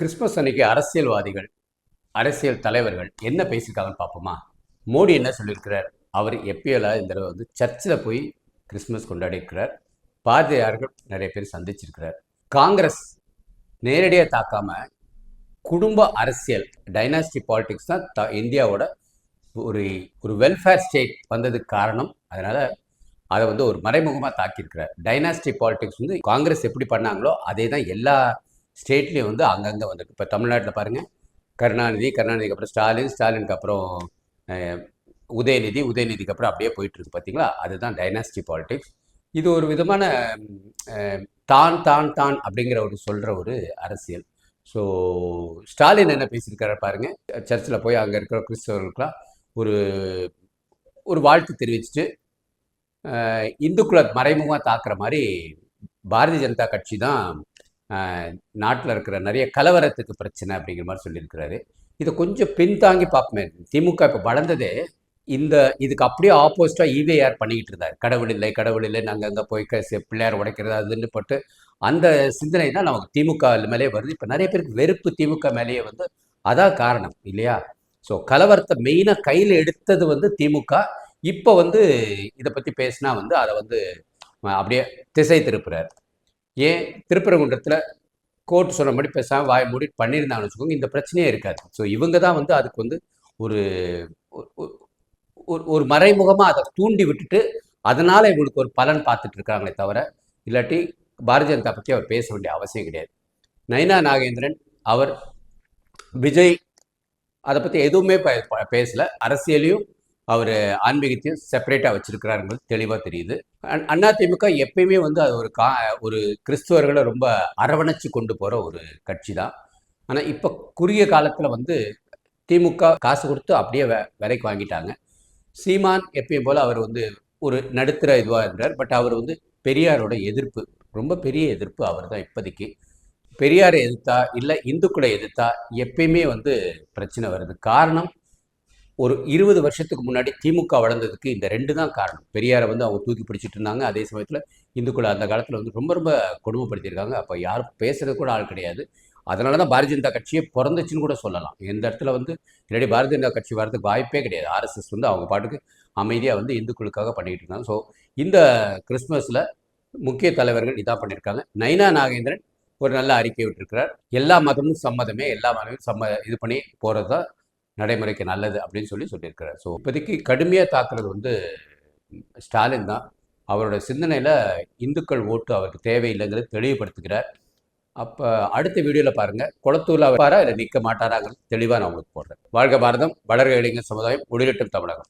Christmas அன்னைக்கு அரசியல்வாதிகள், அரசியல் தலைவர்கள் என்ன பேசியிருக்காங்கன்னு பார்ப்போமா? மோடி என்ன சொல்லியிருக்கிறார்? அவர் எப்பயெல்லாம் இந்த தடவை வந்து சர்ச்சில் போய் கிறிஸ்மஸ் கொண்டாடி இருக்கிறார். பாதிரியார்கள் நிறைய பேர் சந்திச்சிருக்கிறார். காங்கிரஸ் நேரடியாக தாக்காம குடும்ப அரசியல், டைனாஸ்டி பாலிடிக்ஸ் தான் இந்தியாவோட ஒரு ஒரு வெல்ஃபேர் ஸ்டேட் வந்ததுக்கு காரணம். அதனால் அதை வந்து ஒரு மறைமுகமாக தாக்கியிருக்கிறார். டைனாஸ்டி பாலிடிக்ஸ் வந்து காங்கிரஸ் எப்படி பண்ணாங்களோ அதே தான் எல்லா ஸ்டேட்லேயும் வந்து அங்கங்கே வந்திருக்கு. இப்போ தமிழ்நாட்டில் பாருங்கள், கருணாநிதிக்கு அப்புறம் ஸ்டாலினுக்கு அப்புறம் உதயநிதிக்கு அப்புறம் அப்படியே போயிட்டுருக்கு. பார்த்தீங்களா? அதுதான் டைனாஸ்டி பாலிடிக்ஸ். இது ஒரு விதமான தான் தான் தான் அப்படிங்கிற ஒரு சொல்கிற ஒரு அரசியல். ஸோ ஸ்டாலின் என்ன பேசியிருக்காரு பாருங்கள். சர்ச்சில் போய் அங்கே இருக்கிற கிறிஸ்தவர்களுக்கெல்லாம் ஒரு ஒரு வாழ்த்து தெரிவிச்சுட்டு இந்துக்களை மறைமுகமாக தாக்குற மாதிரி பாரதிய ஜனதா கட்சி தான் நாட்டில் இருக்கிற நிறைய கலவரத்துக்கு பிரச்சனை அப்படிங்கிற மாதிரி சொல்லியிருக்கிறாரு. இதை கொஞ்சம் பின்தாங்கி பார்ப்போமே. திமுக இப்போ வளர்ந்ததே இதுக்கு அப்படியே ஆப்போசிட்டாக ஈவேஆர் பண்ணிக்கிட்டு இருந்தார். கடவுள் இல்லை நாங்கள் அங்கே போய் பிள்ளையார் உடைக்கிறது அதுன்னு பட்டு அந்த சிந்தனை தான் நமக்கு திமுக மேலே வருது. இப்போ நிறைய பேருக்கு வெறுப்பு திமுக மேலேயே வந்து அதான் காரணம் இல்லையா? ஸோ கலவரத்தை மெயினாக கையில் எடுத்தது வந்து திமுக. இப்போ வந்து இதை பற்றி பேசினா வந்து அதை வந்து அப்படியே திசை திருப்புறார். ஏன் திருப்பரங்குன்றத்தில் கோர்ட் சொன்னபடி பேசாமல் வாய் மூடி பண்ணியிருந்தாங்கன்னு வச்சுக்கோங்க, இந்த பிரச்சனையே இருக்காது. ஸோ இவங்க தான் வந்து அதுக்கு வந்து ஒரு ஒரு மறைமுகமாக அதை தூண்டி விட்டுட்டு அதனால் இவங்களுக்கு ஒரு பலன் பார்த்துட்டு இருக்காங்களே தவிர, இல்லாட்டி பாரதிய ஜனதா பற்றி அவர் பேச வேண்டிய அவசியம் கிடையாது. நயினா நாகேந்திரன் அவர் விஜய் அதை பற்றி எதுவுமே பேசலை. அரசியலையும் அவர் ஆன்மீகத்தையும் செப்பரேட்டாக வச்சிருக்கிறாருங்கிறது தெளிவாக தெரியுது. அதிமுக எப்பயுமே வந்து அது ஒரு கிறிஸ்துவர்களை ரொம்ப அரவணைச்சு கொண்டு போகிற ஒரு கட்சி தான். ஆனால் இப்போ குறுகிய காலத்தில் வந்து திமுக காசு கொடுத்து அப்படியே விலைக்கு வாங்கிட்டாங்க. சீமான் எப்பயும் போல் அவர் வந்து ஒரு நடுத்தர இதுவாக இருந்தார். பட் அவர் வந்து பெரியாரோட எதிர்ப்பு, ரொம்ப பெரிய எதிர்ப்பு அவர் தான் இப்போதைக்கு. பெரியாரை எதிர்த்தா இல்லை இந்துக்களை எதிர்த்தா எப்பயுமே வந்து பிரச்சனை வருது. காரணம், ஒரு 20 வருஷத்துக்கு முன்னாடி திமுக வளர்ந்ததுக்கு இந்த ரெண்டு தான் காரணம். பெரியாரை வந்து அவங்க தூக்கி பிடிச்சிட்டு இருந்தாங்க. அதே சமயத்தில் இந்துக்களை அந்த காலத்தில் வந்து ரொம்ப ரொம்ப கொடுமைப்படுத்தியிருக்காங்க. அப்போ யாரும் பேசுறது கூட ஆள் கிடையாது. அதனால தான் பாரதிய ஜனதா கட்சியே பிறந்துச்சுன்னு கூட சொல்லலாம். எந்த இடத்துல வந்து இல்லாடி பாரதிய ஜனதா கட்சி வர்றதுக்கு வாய்ப்பே கிடையாது. ஆர்எஸ்எஸ் வந்து அவங்க பாட்டுக்கு அமைதியாக வந்து இந்துக்களுக்காக பண்ணிக்கிட்டு இருக்காங்க. ஸோ இந்த கிறிஸ்மஸில் முக்கிய தலைவர்கள் இதாக பண்ணியிருக்காங்க. நயினா நாகேந்திரன் ஒரு நல்ல அறிக்கை விட்டுருக்கிறார். எல்லா மதமும் சம்மதமே, எல்லா மதமும் இது பண்ணி போகிறது தான் நடைமுறைக்கு நல்லது அப்படின்னு சொல்லியிருக்கிறார். ஸோ இப்போதைக்கு கடுமையாக தாக்குறது வந்து ஸ்டாலின் தான். அவரோட சிந்தனையில் இந்துக்கள் ஓட்டு அவருக்கு தேவையில்லைங்கிறது தெளிவுபடுத்துகிறார். அப்போ அடுத்த வீடியோவில் பாருங்கள், குளத்தூரில் வைப்பாரா இல்லை நிற்க மாட்டாராங்கிறது தெளிவாக நான் உங்களுக்கு போடுறேன். வாழ்க பாரதம், வளர்க இளைஞர் சமுதாயம், ஒளிரட்டும் தமிழகம்.